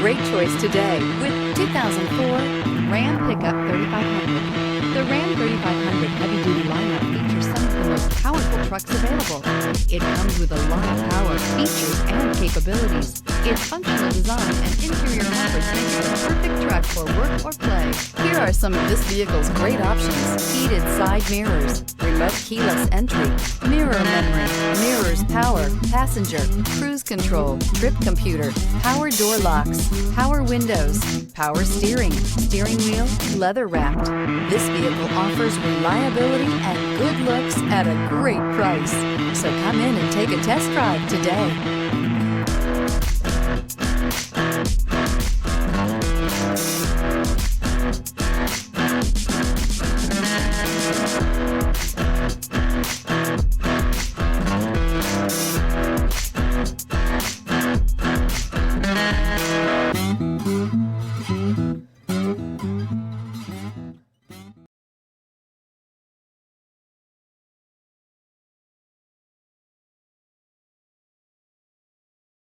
great choice today with 2004 Ram Pickup 3500. The Ram 3500 heavy-duty lineup features some of the most powerful trucks available. It comes with a lot of power, features, and capabilities. Its functional design and interior offers make it a perfect truck for work or play. Here are some of this vehicle's great options: heated side mirrors, remote keyless entry, mirror memory, mirrors power, passenger, cruise control, trip computer, power door locks, power windows, power steering, steering wheel leather wrapped. This vehicle offers reliability and good looks at a great price. So come in and take a test drive today.